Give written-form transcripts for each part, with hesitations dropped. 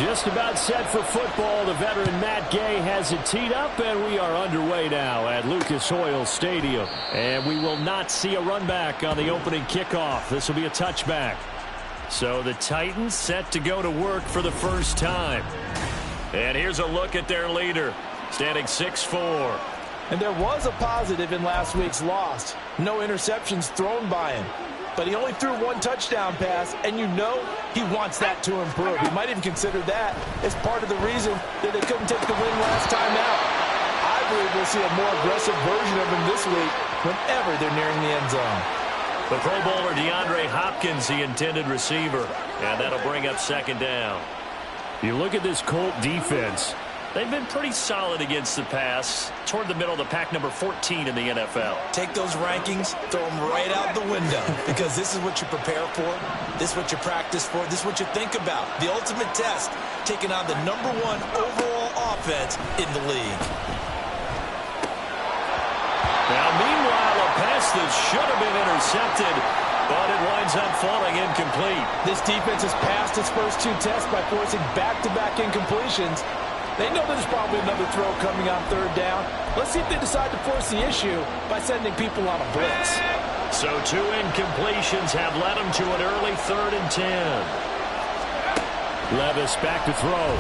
Just about set for football. The veteran Matt Gay has it teed up, and we are underway now at Lucas Oil Stadium. And we will not see a run back on the opening kickoff. This will be a touchback. So the Titans set to go to work for the first time. And here's a look at their leader, standing 6'4". And there was a positive in last week's loss. No interceptions thrown by him. But he only threw one touchdown pass, and you know he wants that to improve. He might even consider that as part of the reason that they couldn't take the win last time out. I believe we'll see a more aggressive version of him this week whenever they're nearing the end zone. The Pro Bowler DeAndre Hopkins, the intended receiver, and that'll bring up second down. You look at this Colt defense. They've been pretty solid against the pass, toward the middle of the pack, number 14 in the NFL. Take those rankings, throw them right out the window, because this is what you prepare for, this is what you practice for, this is what you think about. The ultimate test, taking on the #1 overall offense in the league. Now, meanwhile, a pass that should have been intercepted, but it winds up falling incomplete. This defense has passed its first two tests by forcing back-to-back incompletions. They know there's probably another throw coming on third down. Let's see if they decide to force the issue by sending people on a blitz. So 2 incompletions have led them to an early 3rd and 10. Levis back to throw.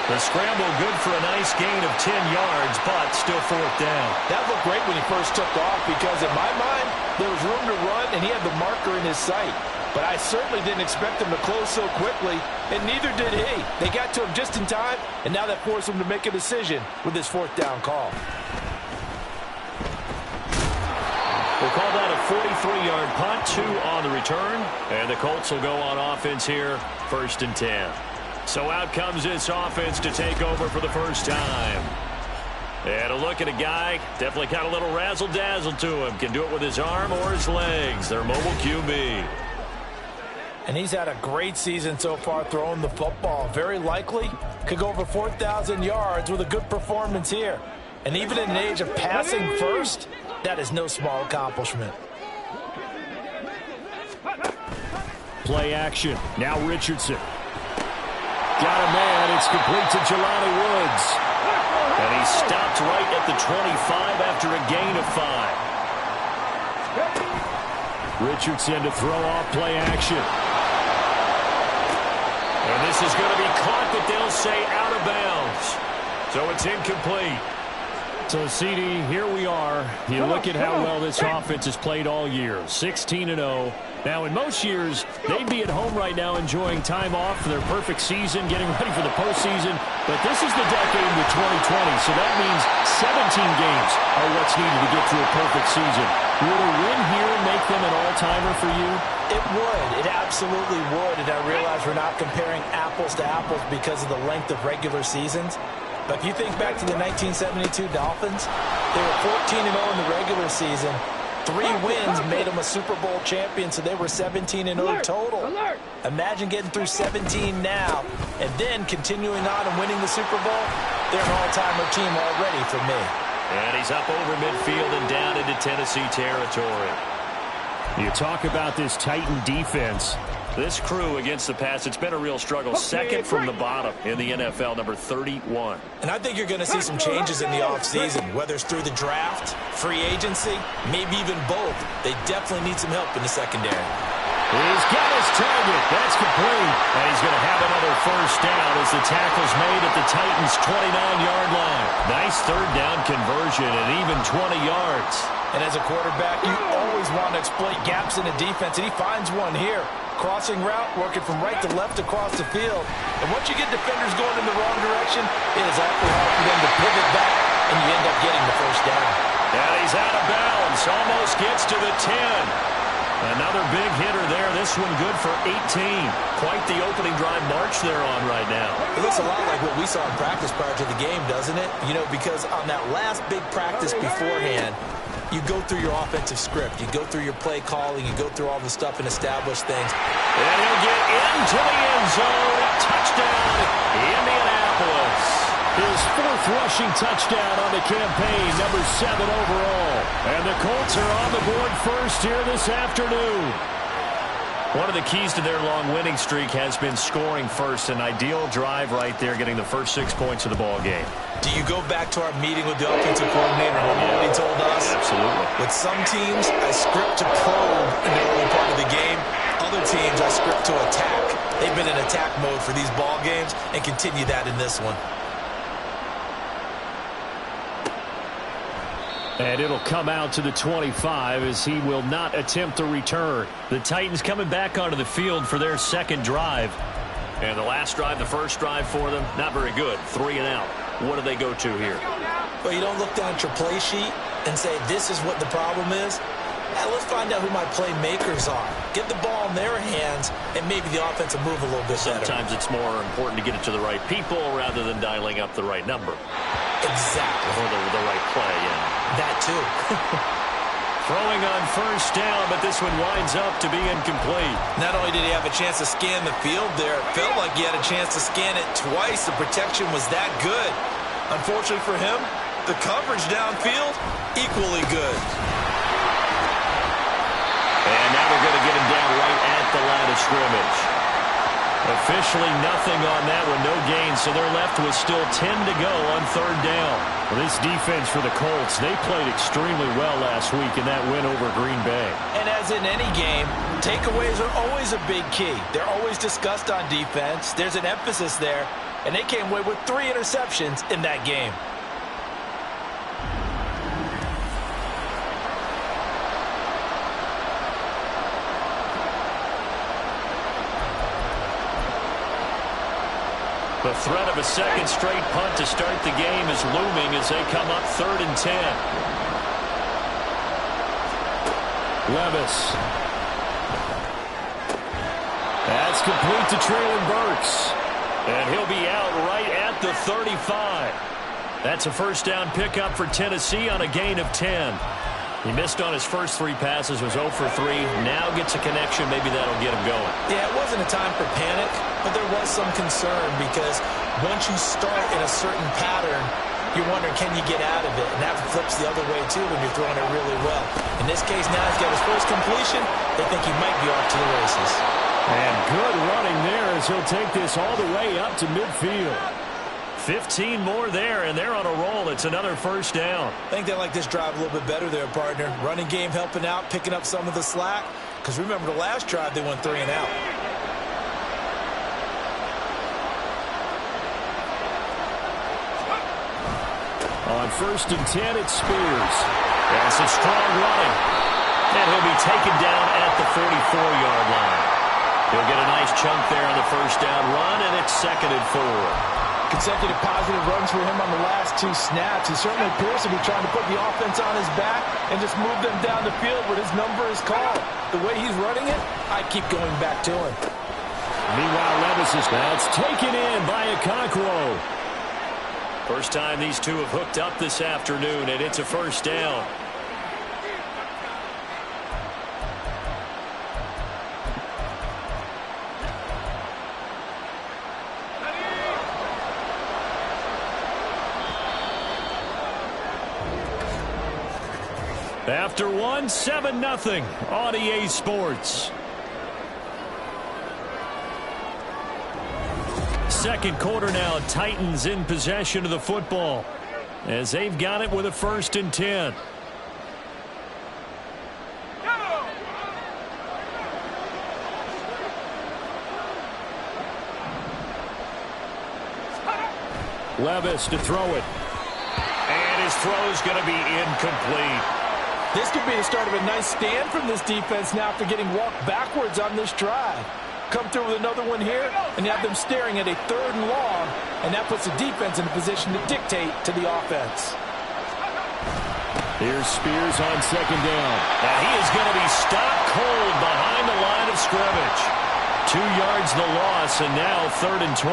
The scramble good for a nice gain of 10 yards, but still 4th down. That looked great when he first took off because, in my mind, there was room to run and he had the marker in his sight. But I certainly didn't expect him to close so quickly, and neither did he. They got to him just in time, and now that forced him to make a decision with his 4th down call. We'll call that a 43-yard punt, 2 on the return, and the Colts will go on offense here, 1st and 10. So out comes this offense to take over for the first time. And a look at a guy, definitely got a little razzle-dazzle to him. Can do it with his arm or his legs. Their mobile QB. And he's had a great season so far throwing the football. Very likely could go over 4,000 yards with a good performance here. And even in an age of passing first, that is no small accomplishment. Play action. Now Richardson. Got a man. It's complete to Jelani Woods. And he stopped right at the 25 after a gain of 5. Richardson to throw off play action. And this is going to be caught, but they'll say out of bounds. So it's incomplete. So, CD, here we are. You look at how well this offense has played all year. 16-0. Now, in most years, they'd be at home right now enjoying time off for their perfect season, getting ready for the postseason. But this is the decade with 2020, so that means 17 games are what's needed to get to a perfect season. Would a win here make them an all-timer for you? It would. It absolutely would. And I realize we're not comparing apples to apples because of the length of regular seasons. But if you think back to the 1972 Dolphins, they were 14-0 in the regular season. 3 wins made them a Super Bowl champion, so they were 17-0 total. Imagine getting through 17 now and then continuing on and winning the Super Bowl. They're an all-timer team already for me. And he's up over midfield and down into Tennessee territory. You talk about this Titan defense. This crew against the pass, it's been a real struggle. Second from the bottom in the NFL, number 31. And I think you're going to see some changes in the offseason, whether it's through the draft, free agency, maybe even both. They definitely need some help in the secondary. He's got his target. That's complete. And he's going to have another first down as the tackle's made at the Titans' 29-yard line. Nice third down conversion and even 20 yards. And as a quarterback, you always want to exploit gaps in the defense, and he finds one here. Crossing route, working from right to left across the field. And once you get defenders going in the wrong direction, it is awfully hard for them to pivot back, and you end up getting the first down. And he's out of bounds. Almost gets to the 10. Another big hitter there. This one good for 18. Quite the opening drive march they're on right now. It looks a lot like what we saw in practice prior to the game, doesn't it? You know, because on that last big practice beforehand, you go through your offensive script. You go through your play calling. You go through all the stuff and establish things. And he'll get into the end zone. Touchdown, Indianapolis. His 4th fourth rushing touchdown on the campaign, number 7 overall. And the Colts are on the board first here this afternoon. One of the keys to their long winning streak has been scoring first. An ideal drive right there, getting the first 6 points of the ball game. Do you go back to our meeting with the offensive coordinator and remember what he told us? Absolutely. With some teams, I script to probe in the early part of the game. Other teams, I script to attack. They've been in attack mode for these ball games and continue that in this one. And it'll come out to the 25 as he will not attempt to return. The Titans coming back onto the field for their second drive. And the last drive, the first drive for them, not very good. 3 and out. What do they go to here? Well, you don't look down at your play sheet and say, this is what the problem is. Now, let's find out who my playmakers are. Get the ball in their hands, and maybe the offense will move a little bit better. Sometimes it's more important to get it to the right people rather than dialing up the right number. Exactly. Or the right play, yeah. That too. Throwing on first down, but this one winds up to be incomplete. Not only did he have a chance to scan the field there, it felt like he had a chance to scan it twice. The protection was that good. Unfortunately for him, the coverage downfield, equally good. And now they're going to get him down right at the line of scrimmage. Officially nothing on that one, no gain, so they're left with still 10 to go on third down. Well, this defense for the Colts, they played extremely well last week in that win over Green Bay. And as in any game, takeaways are always a big key. They're always discussed on defense. There's an emphasis there, and they came away with 3 interceptions in that game. The threat of a second straight punt to start the game is looming as they come up 3rd and 10. Levis. That's complete to Traylon Burks. And he'll be out right at the 35. That's a first down pickup for Tennessee on a gain of 10. He missed on his first 3 passes, was 0 for 3. Now gets a connection. Maybe that'll get him going. Yeah, it wasn't a time for panic, but there was some concern because once you start in a certain pattern, you're wondering, can you get out of it? And that flips the other way, too, when you're throwing it really well. In this case, now he's got his first completion. They think he might be off to the races. And good running there as he'll take this all the way up to midfield. 15 more there, and they're on a roll. It's another first down. I think they like this drive a little bit better there, partner. Running game helping out, picking up some of the slack. Because remember, the last drive, they went 3 and out. On 1st and 10, it's Spears. That's a strong running. And he'll be taken down at the 44-yard line. He'll get a nice chunk there on the first down run, and it's 2nd and 4. Consecutive positive runs for him on the last 2 snaps. He certainly appears to be trying to put the offense on his back and just move them down the field when his number is called. The way he's running it, I keep going back to him. Meanwhile, Levis is that's taken in by Okonkwo. First time these two have hooked up this afternoon, and it's a first down. After 1, 7-0 on EA Sports. Second quarter now, Titans in possession of the football as they've got it with a 1st and 10. Levis to throw it. And his throw's going to be incomplete. This could be the start of a nice stand from this defense now after getting walked backwards on this drive. Come through with another one here, and you have them staring at a 3rd and long, and that puts the defense in a position to dictate to the offense. Here's Spears on 2nd down. Now he is going to be stopped cold behind the line of scrimmage. 2 yards the loss, and now 3rd and 12.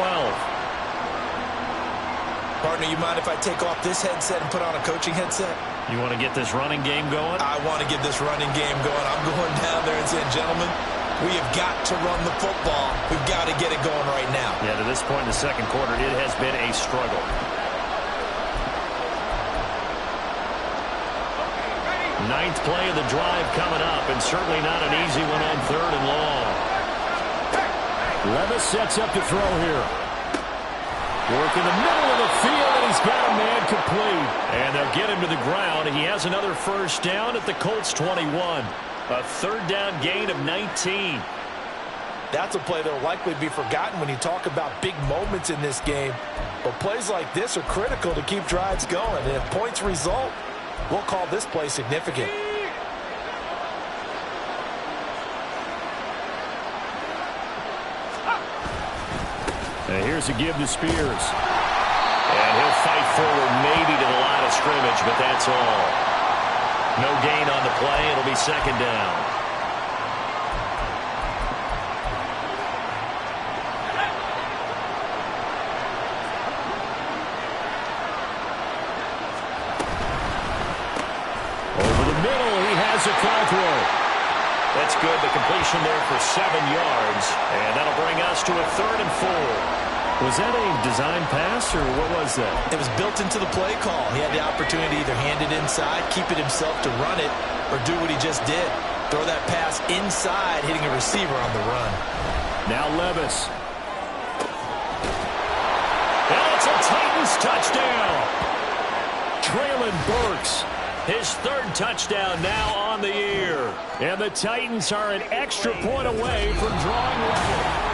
Partner, you mind if I take off this headset and put on a coaching headset? You want to get this running game going? I want to get this running game going. I'm going down there and saying, gentlemen, we have got to run the football. We've got to get it going right now. Yeah, to this point in the second quarter, it has been a struggle. Ninth play of the drive coming up, and certainly not an easy one on 3rd and long. Levis sets up to throw here. Work in the middle of the field, and he's got a man complete. And they'll get him to the ground. He has another first down at the Colts 21. A 3rd down gain of 19. That's a play that will likely be forgotten when you talk about big moments in this game. But plays like this are critical to keep drives going. And if points result, we'll call this play significant. And here's a give to Spears. And he'll fight forward maybe to the line of scrimmage, but that's all. No gain on the play. It'll be 2nd down. Over the middle, he has a throw. That's good. The completion there for 7 yards. And that'll bring us to a 3rd and 4. Was that a design pass, or what was that? It was built into the play call. He had the opportunity to either hand it inside, keep it himself to run it, or do what he just did. Throw that pass inside, hitting a receiver on the run. Now Levis. And it's a Titans touchdown. Traylon Burks. His 3rd touchdown now on the year. And the Titans are an extra point away from drawing level.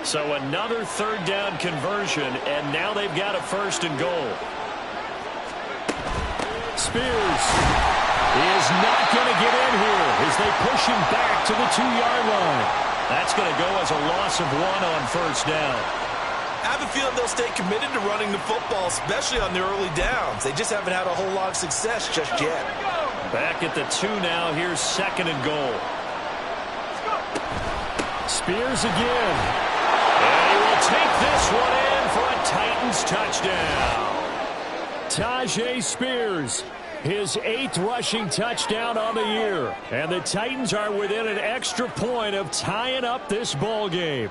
So another 3rd down conversion, and now they've got a 1st and goal. Spears is not going to get in here as they push him back to the 2-yard line. That's going to go as a loss of 1 on 1st down. I have a feeling they'll stay committed to running the football, especially on the early downs. They just haven't had a whole lot of success just yet. Back at the 2 now. Here's 2nd and goal. Spears again. And he will take this one in for a Titans touchdown. Tyjae Spears, his 8th rushing touchdown on the year. And the Titans are within an extra point of tying up this ball game.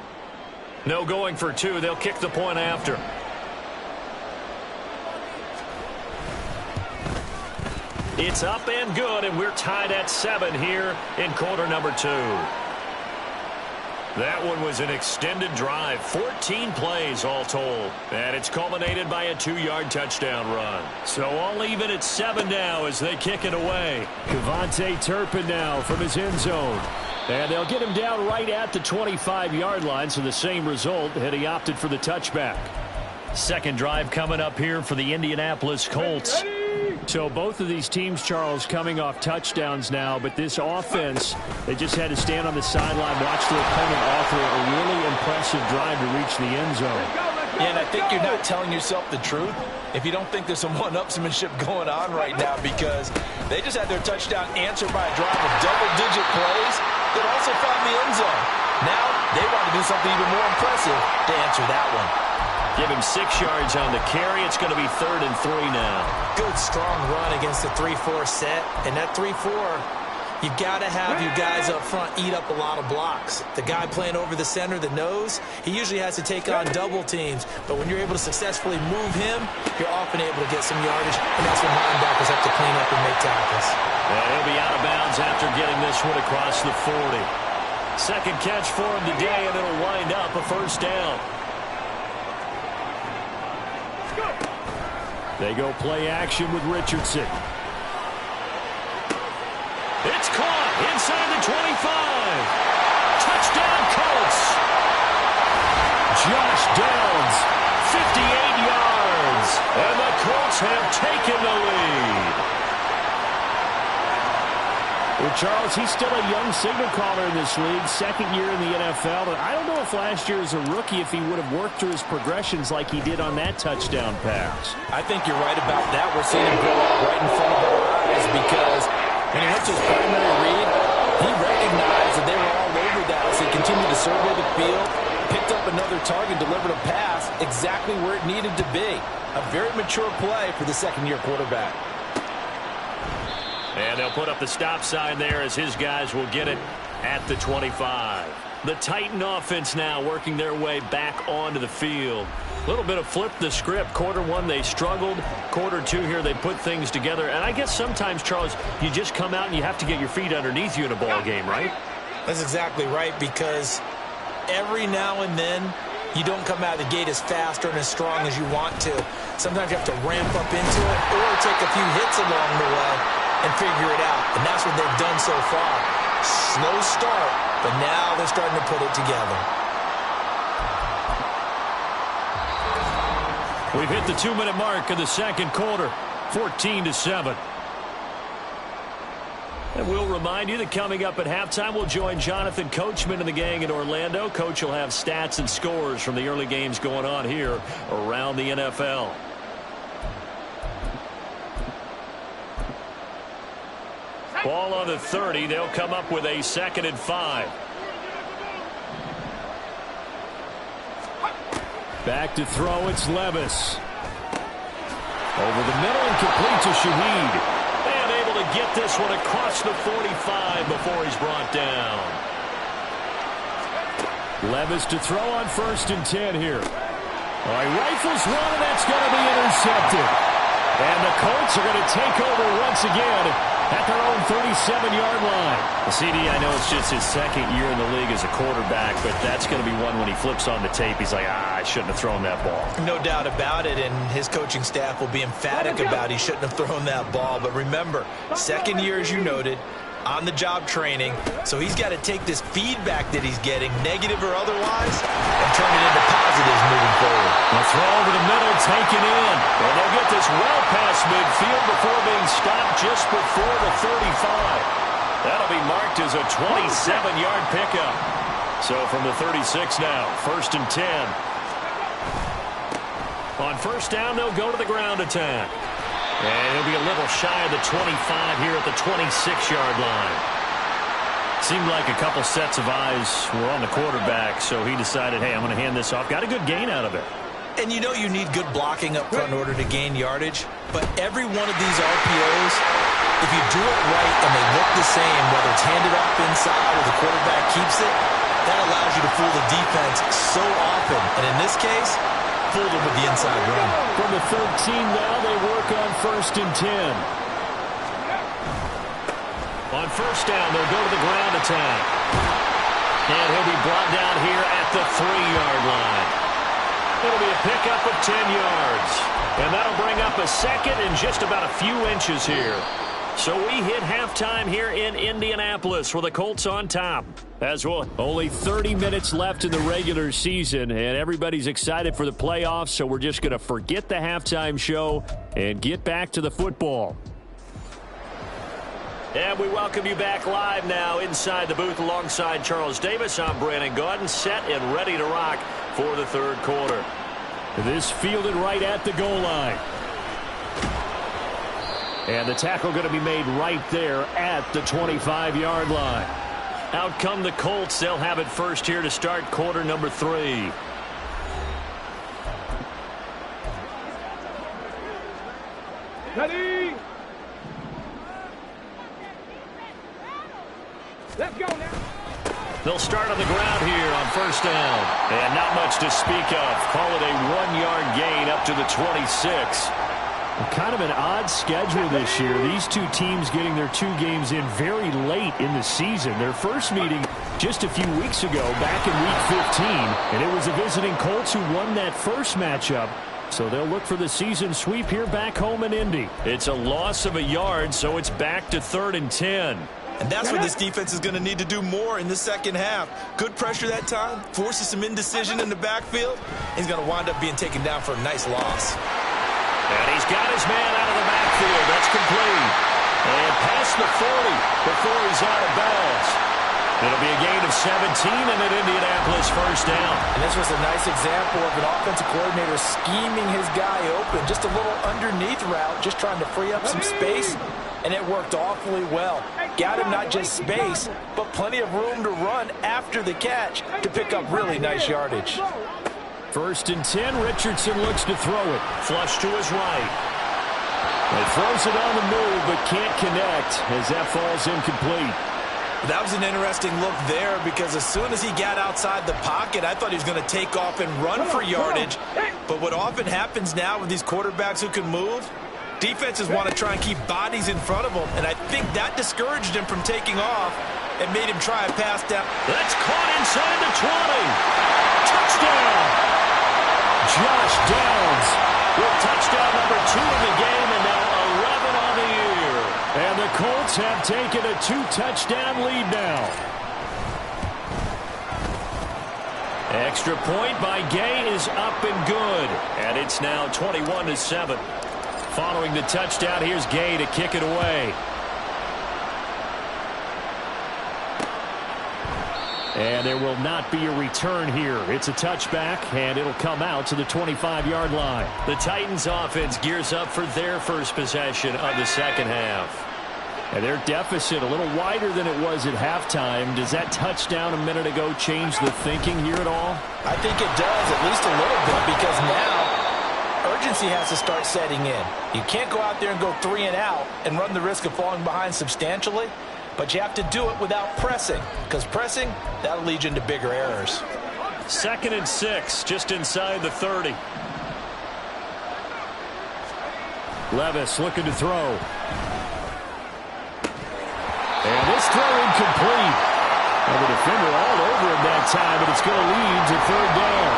No going for 2. They'll kick the point after. It's up and good, and we're tied at 7 here in quarter number 2. That one was an extended drive, 14 plays all told. And it's culminated by a 2-yard touchdown run. So all even at 7 now as they kick it away. Kevontae Turpin now from his end zone. And they'll get him down right at the 25-yard line, so the same result had he opted for the touchback. 2nd drive coming up here for the Indianapolis Colts. So both of these teams, Charles, coming off touchdowns now, but this offense, they just had to stand on the sideline, watch their opponent offer a really impressive drive to reach the end zone. Yeah, and I think you're not telling yourself the truth if you don't think there's some one-upsmanship going on right now, because they just had their touchdown answered by a drive of double-digit plays that also found the end zone. Now they want to do something even more impressive to answer that one. Give him 6 yards on the carry. It's going to be 3rd and 3 now. Good, strong run against the 3-4 set. And that 3-4, you've got to have your guys up front eat up a lot of blocks. The guy playing over the center, the nose, he usually has to take on double teams. But when you're able to successfully move him, you're often able to get some yardage. And that's when linebackers have to clean up and make tackles. And he'll be out of bounds after getting this one across the 40. 2nd catch for him today, and it'll wind up a 1st down. They go play action with Richardson. It's caught inside the 25. Touchdown Colts. Josh Downs, 58 yards. And the Colts have taken the lead. Well, Charles, he's still a young signal caller in this league, 2nd year in the NFL. But I don't know if last year as a rookie, if he would have worked through his progressions like he did on that touchdown pass. I think you're right about that. We're seeing him grow up right in front of our eyes, because when he went to his primary read, he recognized that they were all over that as he continued to survey the field, picked up another target, delivered a pass exactly where it needed to be. A very mature play for the 2nd-year quarterback. And they'll put up the stop sign there as his guys will get it at the 25. The Titan offense now working their way back onto the field. A little bit of flip the script. Quarter one, they struggled. Quarter two here, they put things together. And I guess sometimes, Charles, you just come out and you have to get your feet underneath you in a ball game, right? That's exactly right, because every now and then you don't come out of the gate as fast or as strong as you want to. Sometimes you have to ramp up into it or take a few hits along the way and figure it out. And that's what they've done so far. Slow start, but now they're starting to put it together. We've hit the 2-minute mark of the second quarter, 14-7. And we'll remind you that coming up at halftime, we'll join Jonathan Coachman and the gang in Orlando. Coach will have stats and scores from the early games going on here around the NFL. Ball on the 30. They'll come up with a 2nd and 5. Back to throw, it's Levis. Over the middle and complete to Shaheed. And able to get this one across the 45 before he's brought down. Levis to throw on 1st and 10 here. All right, rifles one, and that's going to be intercepted. And the Colts are going to take over once again at their own 37-yard line. CD, I know it's just his 2nd year in the league as a quarterback, but that's going to be one when he flips on the tape, he's like, I shouldn't have thrown that ball. No doubt about it, and his coaching staff will be emphatic about he shouldn't have thrown that ball. But remember, 2nd year, as you noted, on-the-job training, so he's got to take this feedback that he's getting, negative or otherwise, and turn it into positives moving forward. The throw over the middle, taken in. And they'll get this well past midfield before being stopped just before the 35. That'll be marked as a 27-yard pickup. So from the 36 now, 1st and 10. On 1st down, they'll go to the ground attack. And he'll be a little shy of the 25 here at the 26-yard line. Seemed like a couple sets of eyes were on the quarterback, so he decided, hey, I'm going to hand this off. Got a good gain out of it. And you know you need good blocking up front in order to gain yardage, but every one of these RPOs, if you do it right and they look the same, whether it's handed off inside or the quarterback keeps it, that allows you to fool the defense so often. And in this case, fooled them with the inside run. From the 13 now, they work on 1st and 10. On 1st down, they'll go to the ground attack. And he'll be brought down here at the 3-yard line. It'll be a pickup of 10 yards. And that'll bring up a 2nd and just about a few inches here. So we hit halftime here in Indianapolis with the Colts on top. As well, only 30 minutes left in the regular season, and everybody's excited for the playoffs, so we're just going to forget the halftime show and get back to the football. And we welcome you back live now inside the booth alongside Charles Davis. I'm Brandon Gaudin, set and ready to rock for the 3rd quarter. This fielded right at the goal line. And the tackle going to be made right there at the 25-yard line. Out come the Colts. They'll have it first here to start quarter number 3. Ready? Let's go now. They'll start on the ground here on 1st down. And not much to speak of. Call it a 1-yard gain up to the 26. Kind of an odd schedule this year. These two teams getting their 2 games in very late in the season. Their first meeting just a few weeks ago, back in Week 15, and it was the visiting Colts who won that first matchup. So they'll look for the season sweep here back home in Indy. It's a loss of a yard, so it's back to 3rd and 10. And that's what this defense is going to need to do more in the second half. Good pressure that time, forces some indecision in the backfield. He's going to wind up being taken down for a nice loss. And he's got his man out of the backfield. That's complete. And past the 40 before he's out of bounds. It'll be a gain of 17 and an Indianapolis 1st down. And this was a nice example of an offensive coordinator scheming his guy open. Just a little underneath route, just trying to free up some space. And it worked awfully well. Got him not just space, but plenty of room to run after the catch to pick up really nice yardage. 1st and 10. Richardson looks to throw it. Flush to his right. He throws it on the move, but can't connect as that falls incomplete. That was an interesting look there because as soon as he got outside the pocket, I thought he was going to take off and run for yardage. But what often happens now with these quarterbacks who can move, defenses want to try and keep bodies in front of them, and I think that discouraged him from taking off and made him try a pass down. That's caught inside the 20. Touchdown! Josh Downs with touchdown number 2 in the game, and now 11 on the year. And the Colts have taken a 2-touchdown lead now. Extra point by Gay is up and good, and it's now 21-7. Following the touchdown, here's Gay to kick it away. And there will not be a return here. It's a touchback, and it'll come out to the 25-yard line. The Titans offense gears up for their first possession of the second half. And their deficit a little wider than it was at halftime. Does that touchdown a minute ago change the thinking here at all? I think it does, at least a little bit, because now urgency has to start setting in. You can't go out there and go 3 and out and run the risk of falling behind substantially, but you have to do it without pressing, because pressing, that'll lead you into bigger errors. 2nd and 6, just inside the 30. Levis looking to throw. And this throw incomplete. And the defender all over him that time, but it's going to lead to 3rd down.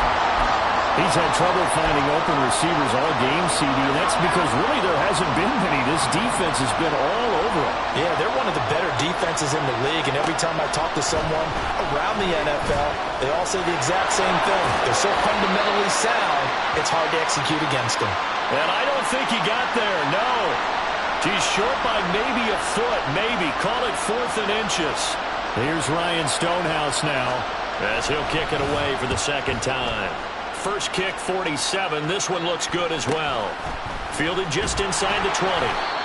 He's had trouble finding open receivers all game, CD, and that's because really there hasn't been many. This defense has been all over him. Yeah, they're one of the better defenses in the league, and every time I talk to someone around the NFL, they all say the exact same thing. They're so fundamentally sound, it's hard to execute against them. And I don't think he got there, no. He's short by maybe a foot, maybe. Call it 4th and inches. Here's Ryan Stonehouse now as he'll kick it away for the second time. First kick, 47. This one looks good as well. Fielded just inside the 20.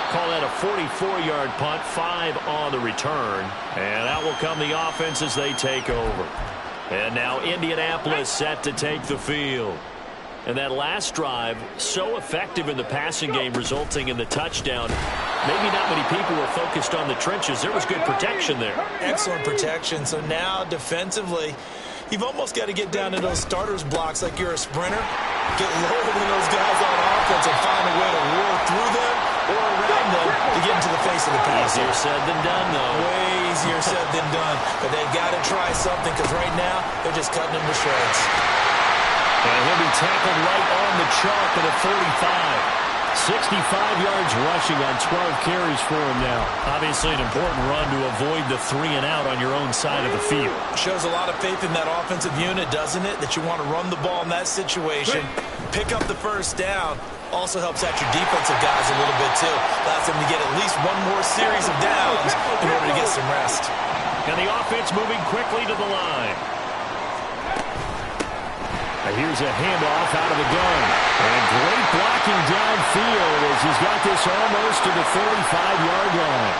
Call that a 44-yard punt, 5 on the return. And out will come the offense as they take over. And now Indianapolis set to take the field. And that last drive, so effective in the passing game, resulting in the touchdown. Maybe not many people were focused on the trenches. There was good protection there. Excellent protection. So now defensively, you've almost got to get down to those starters blocks like you're a sprinter. Get lower than those guys on offense and find a way to roar through them or around them to get into the face of the pass. Easier said than done, though. Way easier said than done. But they've got to try something because right now they're just cutting them to shreds. And he'll be tackled right on the chalk at a 45. 65 yards rushing on 12 carries for him now. Obviously an important run to avoid the 3 and out on your own side of the field. Shows a lot of faith in that offensive unit, doesn't it? That you want to run the ball in that situation. Pick up the first down. Also helps out your defensive guys a little bit too. Allows them to get at least one more series of downs in order to get some rest. And the offense moving quickly to the line. Here's a handoff out of the gun. And great blocking downfield as he's got this almost to the 45-yard line.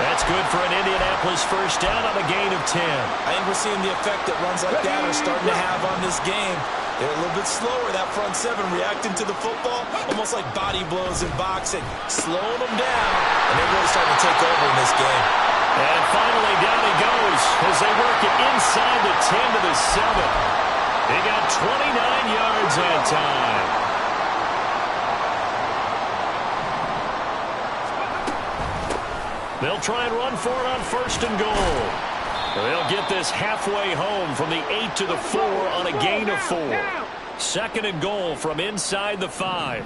That's good for an Indianapolis first down on a gain of 10. I think we're seeing the effect that runs like that are starting to have on this game. They're a little bit slower, that front 7, reacting to the football, almost like body blows in boxing, slowing them down, and they're really starting to take over in this game. And finally, down he goes as they work it inside the 10 to the 7. He got 29 yards that time. They'll try and run for it on 1st and goal. They'll get this halfway home from the 8 to the 4 on a gain of 4. 2nd and goal from inside the 5. And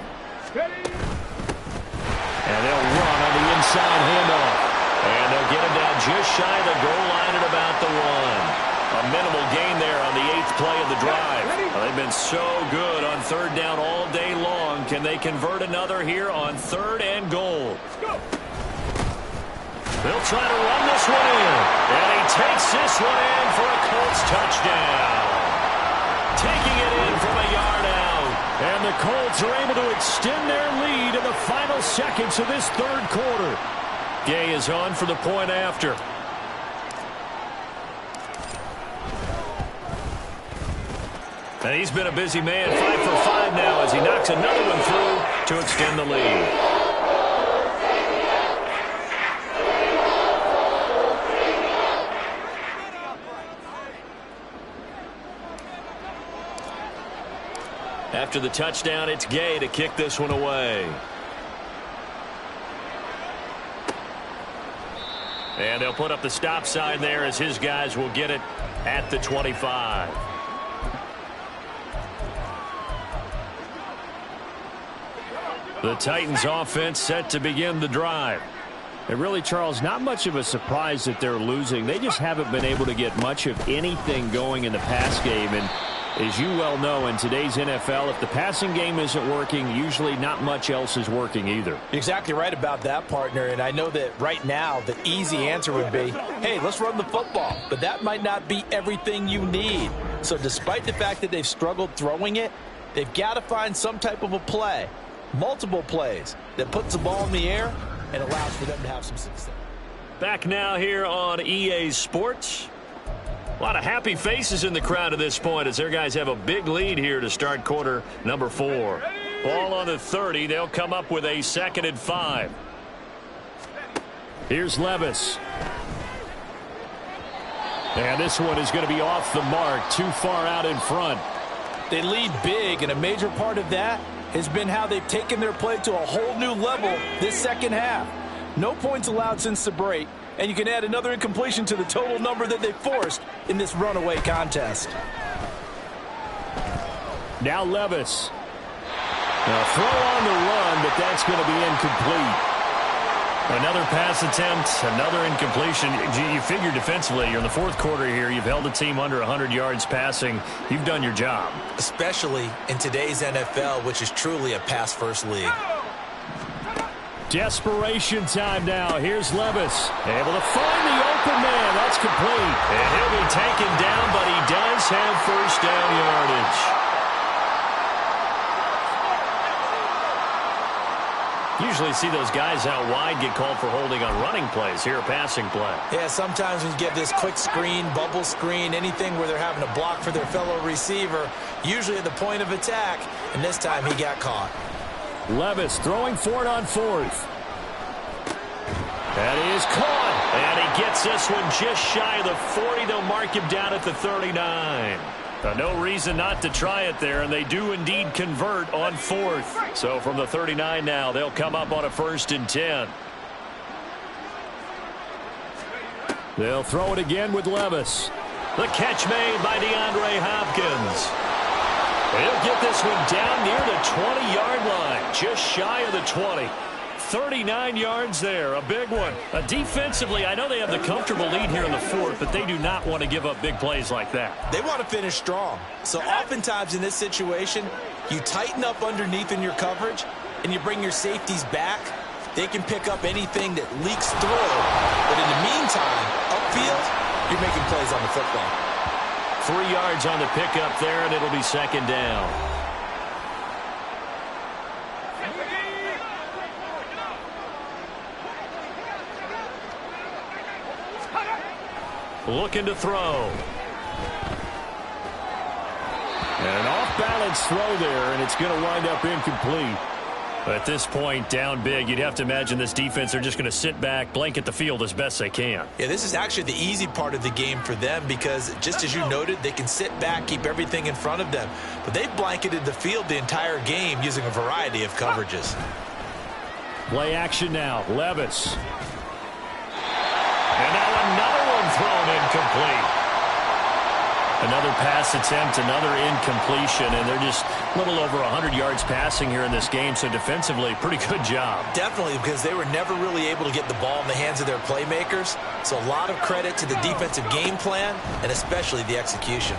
they'll run on the inside handoff. And they'll get him down just shy of the goal line at about the 1. A minimal gain there on the 8th play of the drive. They've been so good on 3rd down all day long. Can they convert another here on 3rd and goal? They'll try to run this one in. And he takes this one in for a Colts touchdown. Taking it in from a yard out. And the Colts are able to extend their lead in the final seconds of this 3rd quarter. Gay is on for the point after. And he's been a busy man, 5 for 5 now as he knocks another one through to extend the lead. after the touchdown, it's Gay to kick this one away. And they'll put up the stop sign there as his guys will get it at the 25. The Titans offense set to begin the drive. And really, Charles, not much of a surprise that they're losing. They just haven't been able to get much of anything going in the pass game. And as you well know, in today's NFL, if the passing game isn't working, usually not much else is working either. You're exactly right about that, partner. And I know that right now the easy answer would be, hey, let's run the football. But that might not be everything you need. So despite the fact that they've struggled throwing it, they've got to find some type of a play, multiple plays, that puts the ball in the air and allows for them to have some success. Back now here on EA Sports. A lot of happy faces in the crowd at this point as their guys have a big lead here to start quarter number 4. Ball on the 30. They'll come up with a 2nd and 5. Here's Levis. And this one is going to be off the mark, too far out in front. They lead big, and a major part of that has been how they've taken their play to a whole new level this second half. No points allowed since the break. And you can add another incompletion to the total number that they forced in this runaway contest. Now Levis. Now throw on the run, but that's going to be incomplete. Another pass attempt, another incompletion. You figure defensively, you're in the fourth quarter here. You've held a team under 100 yards passing. You've done your job. Especially in today's NFL, which is truly a pass-first league. Desperation time now. Here's Levis. Able to find the open man. That's complete. And he'll be taken down, but he does have first down yardage. Usually see those guys out wide get called for holding on running plays. Here a passing play. Yeah, sometimes when you get this quick screen, bubble screen, anything where they're having to block for their fellow receiver, usually at the point of attack, and this time he got caught. Levis throwing for it on 4th. That is caught. And he gets this one just shy of the 40. They'll mark him down at the 39. No reason not to try it there, and they do indeed convert on 4th. So from the 39 now, they'll come up on a 1st and 10. They'll throw it again with Levis. The catch made by DeAndre Hopkins. He'll get this one down near the 20-yard line, just shy of the 20. 39 yards there, a big one. Defensively, I know they have the comfortable lead here in the 4th, but they do not want to give up big plays like that. They want to finish strong. So oftentimes in this situation, you tighten up underneath in your coverage, and you bring your safeties back. They can pick up anything that leaks through. But in the meantime, upfield, you're making plays on the football. 3 yards on the pickup there, and it'll be 2nd down. Looking to throw. And an off-balance throw there, and it's going to wind up incomplete. At this point, down big, you'd have to imagine this defense are just going to sit back, blanket the field as best they can. Yeah, this is actually the easy part of the game for them because, just as you noted, they can sit back, keep everything in front of them. But they've blanketed the field the entire game using a variety of coverages. Play action now. Levis. And now another one thrown incomplete. Another pass attempt, another incompletion, and they're just a little over 100 yards passing here in this game, so defensively, pretty good job. Definitely, because they were never really able to get the ball in the hands of their playmakers, so a lot of credit to the defensive game plan, and especially the execution.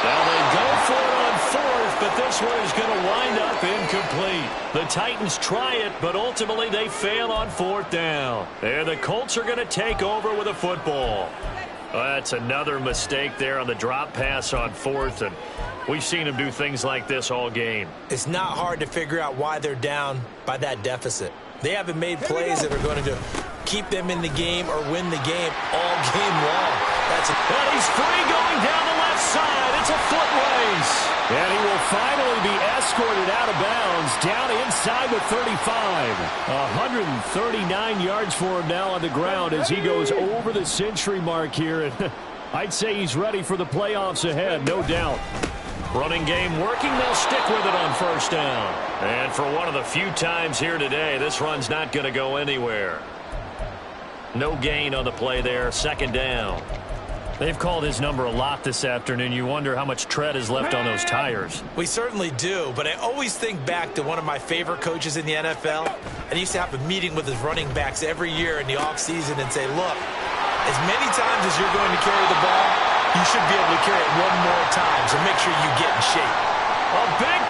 Now they go for it on 4th, but this one is going to wind up incomplete. The Titans try it, but ultimately they fail on 4th down. And the Colts are going to take over with a football. That's another mistake there on the drop pass on 4th, and we've seen them do things like this all game. It's not hard to figure out why they're down by that deficit. They haven't made plays that are going to keep them in the game or win the game all game long. And he's free going down the left side. It's a foot race. And he will finally be escorted out of bounds down inside the 35. 139 yards for him now on the ground as he goes over the century mark here. And I'd say he's ready for the playoffs ahead, no doubt. Running game working. They'll stick with it on first down. And for one of the few times here today, this run's not going to go anywhere. No gain on the play there. Second down. They've called his number a lot this afternoon. You wonder how much tread is left on those tires. We certainly do, but I always think back to one of my favorite coaches in the NFL. And he used to have a meeting with his running backs every year in the offseason and say, look, as many times as you're going to carry the ball, you should be able to carry it one more time, so make sure you get in shape. A big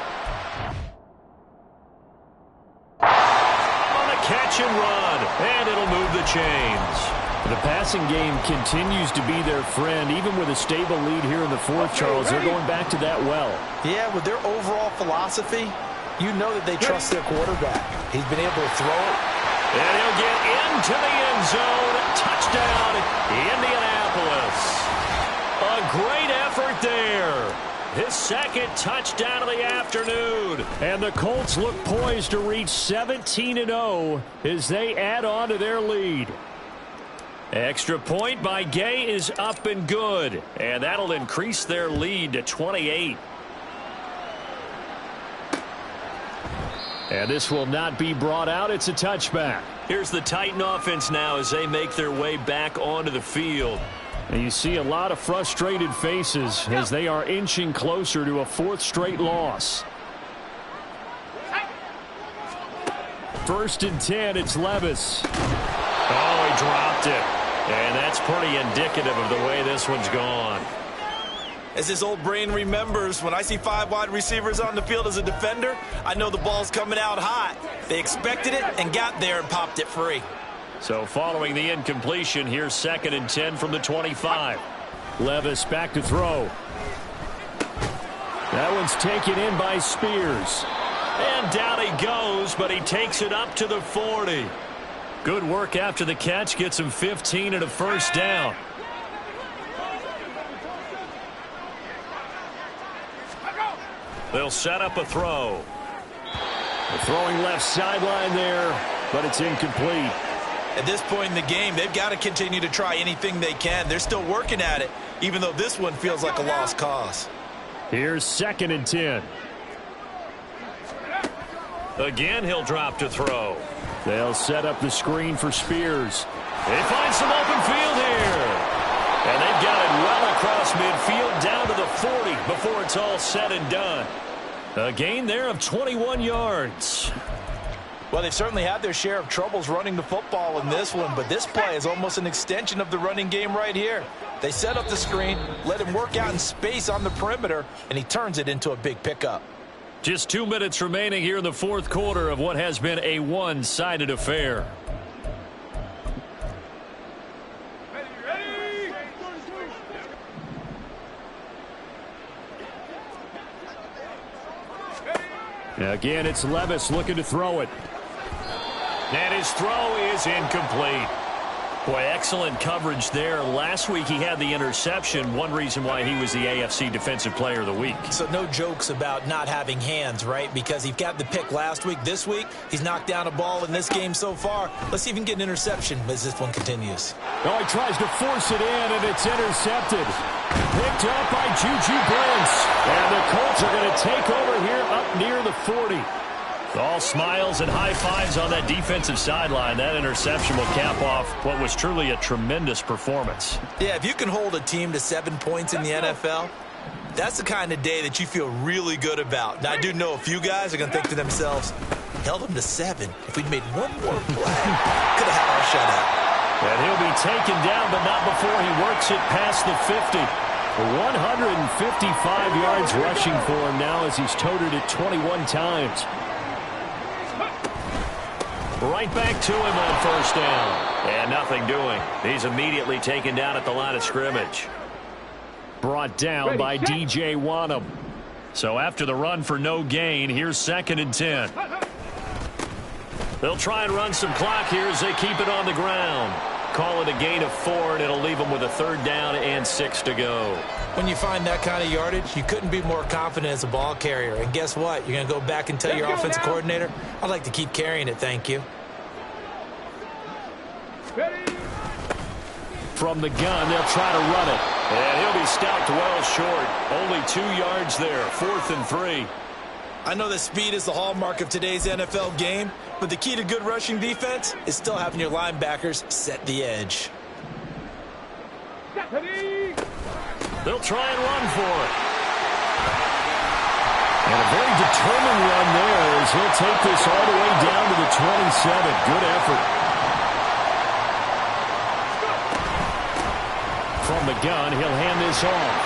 on the catch and run, and it'll move the chains. The passing game continues to be their friend. Even with a stable lead here in the fourth, Charles, they're going back to that well. Yeah, with their overall philosophy, you know that they trust their quarterback. He's been able to throw it. And he'll get into the end zone. Touchdown, Indianapolis. A great effort there. His second touchdown of the afternoon. And the Colts look poised to reach 17-0 as they add on to their lead. Extra point by Gay is up and good. And that'll increase their lead to 28. And this will not be brought out. It's a touchback. Here's the Titan offense now as they make their way back onto the field. And you see a lot of frustrated faces as they are inching closer to a fourth straight loss. First and 10, it's Levis. Oh, he dropped it. And that's pretty indicative of the way this one's gone. As his old brain remembers, when I see 5 wide receivers on the field as a defender, I know the ball's coming out hot. They expected it and got there and popped it free. So following the incompletion, here's second and 10 from the 25. Levis back to throw. That one's taken in by Spears. And down he goes, but he takes it up to the 40. Good work after the catch. Gets him 15 and a first down. They'll set up a throw. The throwing left sideline there, but it's incomplete. At this point in the game, they've got to continue to try anything they can. They're still working at it, even though this one feels like a lost cause. Here's second and 10. Again, he'll drop to throw. They'll set up the screen for Spears. They find some open field here. And they've got it well across midfield down to the 40 before it's all said and done. A gain there of 21 yards. Well, they've certainly had their share of troubles running the football in this one, but this play is almost an extension of the running game right here. They set up the screen, let him work out in space on the perimeter, and he turns it into a big pickup. Just 2 minutes remaining here in the fourth quarter of what has been a one-sided affair. Again, it's Levis looking to throw it. And his throw is incomplete. Boy, excellent coverage there. Last week he had the interception. One reason why he was the AFC Defensive Player of the Week. So no jokes about not having hands, right? Because he got the pick last week. This week, he's knocked down a ball in this game so far. Let's see if he can get an interception as this one continues. Oh, he tries to force it in, and it's intercepted. Picked up by Juju Brents. And the Colts are going to take over here up near the 40. All smiles and high fives on that defensive sideline. That interception will cap off what was truly a tremendous performance. Yeah, if you can hold a team to 7 points in the NFL, that's the kind of day that you feel really good about. Now, I do know a few guys are going to think to themselves, held them to 7. If we'd made one more play, could have had our shutout. And he'll be taken down, but not before he works it past the 50. 155 yards rushing for him now as he's toted it 21 times. Right back to him on first down. And nothing doing. He's immediately taken down at the line of scrimmage. Brought down by DJ Wanham. So after the run for no gain, here's second and 10. They'll try and run some clock here as they keep it on the ground. Call it a gain of 4, and it'll leave them with a third down and 6 to go. When you find that kind of yardage, you couldn't be more confident as a ball carrier. And guess what? You're going to go back and tell your offensive coordinator, I'd like to keep carrying it, thank you. From the gun, they'll try to run it. And he'll be stopped well short. Only 2 yards there. 4th and 3. I know that speed is the hallmark of today's NFL game, but the key to good rushing defense is still having your linebackers set the edge. They'll try and run for it. And a very determined run there as he'll take this all the way down to the 27. Good effort. From the gun, he'll hand this off.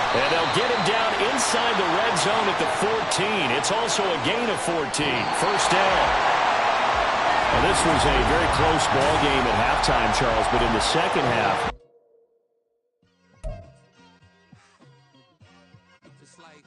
And they'll get him down inside the red zone at the 14. It's also a gain of 14. First down. Well, this was a very close ball game at halftime, Charles, but in the second half,